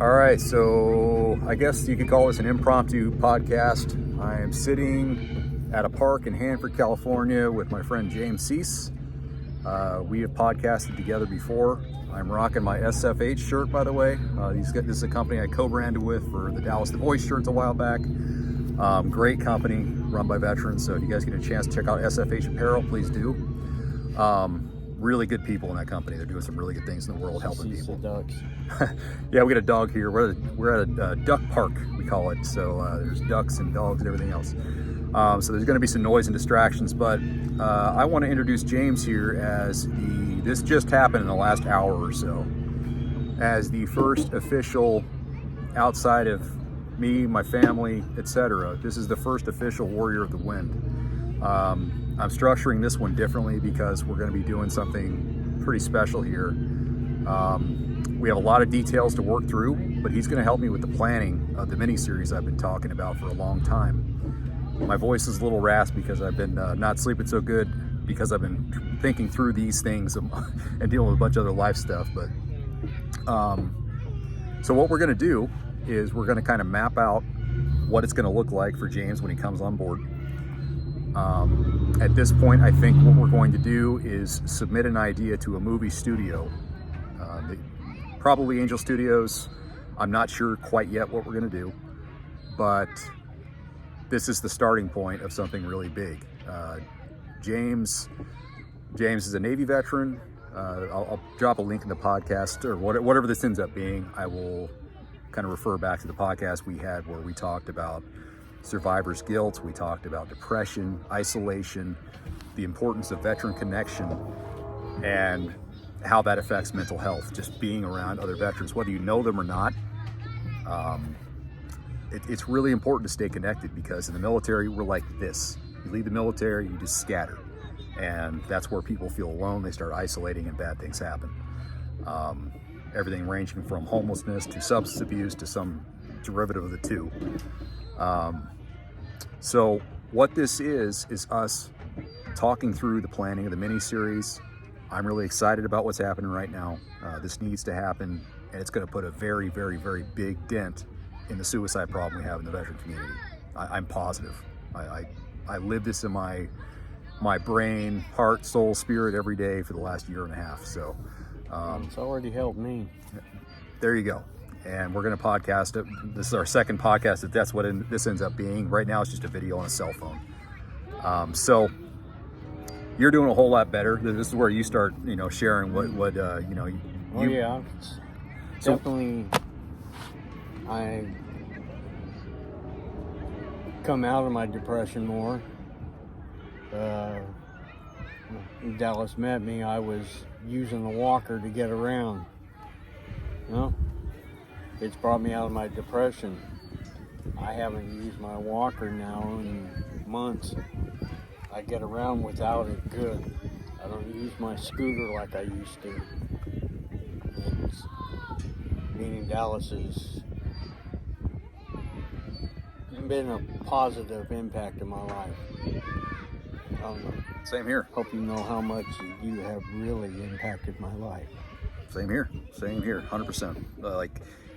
All right, so I guess you could call this an impromptu podcast. I am sitting at a park in Hanford, California with my friend James Cease. We have podcasted together before. I'm rocking my SFH shirt, by the way. This is a company I co-branded with for the Dallas The Voice shirts a while back. Great company, run by veterans, so if you guys get a chance to check out SFH Apparel, please do. Really good people in that company. They're doing some really good things in the world, helping people. Ducks. Yeah, we got a dog here. We're at a duck park, we call it. So there's ducks and dogs and everything else. So there's going to be some noise and distractions, but I want to introduce James here as this just happened in the last hour or so, as the first official, outside of me, my family, etc. This is the first official Warrior of the Wind. I'm structuring this one differently because we're going to be doing something pretty special here. We have a lot of details to work through, but he's going to help me with the planning of the mini-series I've been talking about for a long time. My voice is a little raspy because I've been not sleeping so good because I've been thinking through these things and dealing with a bunch of other life stuff. But so what we're going to do is we're going to kind of map out what it's going to look like for James when he comes on board. At this point, I think what we're going to do is submit an idea to a movie studio, probably Angel Studios. I'm not sure quite yet what we're going to do, but this is the starting point of something really big. James is a Navy veteran. I'll drop a link in the podcast, or whatever this ends up being. I will kind of refer back to the podcast we had where we talked about survivor's guilt. We talked about depression, isolation, the importance of veteran connection, and how that affects mental health, just being around other veterans, whether you know them or not. It's really important to stay connected because in the military, we're like this. You leave the military, you just scatter. And that's where people feel alone. They start isolating and bad things happen. Everything ranging from homelessness to substance abuse to some derivative of the two. So what this is us talking through the planning of the mini-series. I'm really excited about what's happening right now. This needs to happen, and it's going to put a very, very, very big dent in the suicide problem we have in the veteran community. I'm positive. I live this in my brain, heart, soul, spirit every day for the last year and a half. So it's already helped me. There you go. And we're going to podcast it. This is our second podcast, if that's what this ends up being. Right now, it's just a video on a cell phone. So you're doing a whole lot better. This is where you start, sharing what Yeah. So, definitely, I come out of my depression more. When Dallas met me, I was using the walker to get around. It's brought me out of my depression. I haven't used my walker now in months. I get around without it good. I don't use my scooter like I used to. Being in Dallas has been a positive impact in my life. Same here. Hope you know how much you have really impacted my life. Same here, 100%.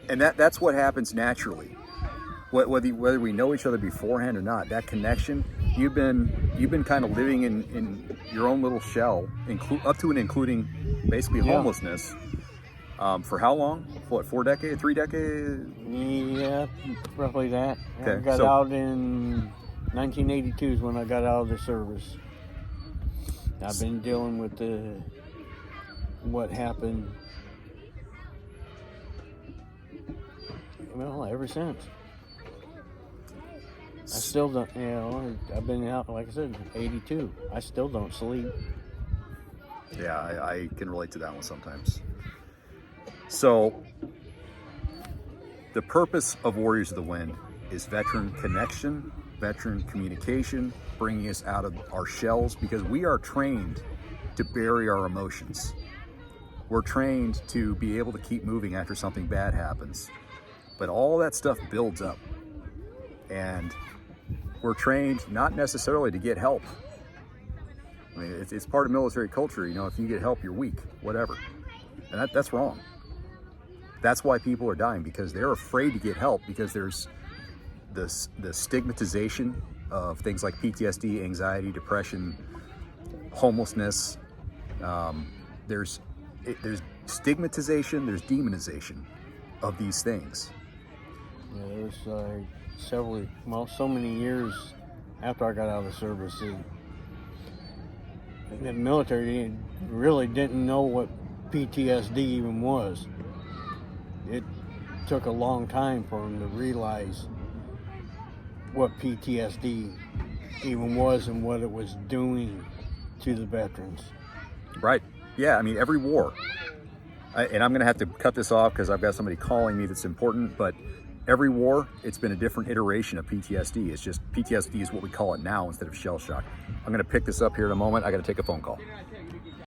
And that's what happens naturally. Whether we know each other beforehand or not, that connection, you've been kind of living in your own little shell, up to and including basically homelessness, for how long? What, 4 decades, 3 decades? Yeah, roughly that. Okay, I got out in 1982 is when I got out of the service. I've been dealing with what happened, ever since. I still don't, I've been out, like I said, 82. I still don't sleep. Yeah, I can relate to that one sometimes. So, the purpose of Warriors of the Wind is veteran connection, veteran communication, bringing us out of our shells, because we are trained to bury our emotions. We're trained to be able to keep moving after something bad happens. But all that stuff builds up. And we're trained not necessarily to get help. I mean, it's part of military culture. If you get help, you're weak, whatever. And that's wrong. That's why people are dying, because they're afraid to get help, because there's the stigmatization of things like PTSD, anxiety, depression, homelessness. There's stigmatization, there's demonization of these things. Yeah, there's so many years after I got out of the service, the military really didn't know what PTSD even was. It took a long time for them to realize what PTSD even was and what it was doing to the veterans. Right. Yeah, I mean, every war, and I'm going to have to cut this off because I've got somebody calling me that's important, but every war, it's been a different iteration of PTSD. It's just PTSD is what we call it now instead of shell shock. I'm going to pick this up here in a moment. I got to take a phone call.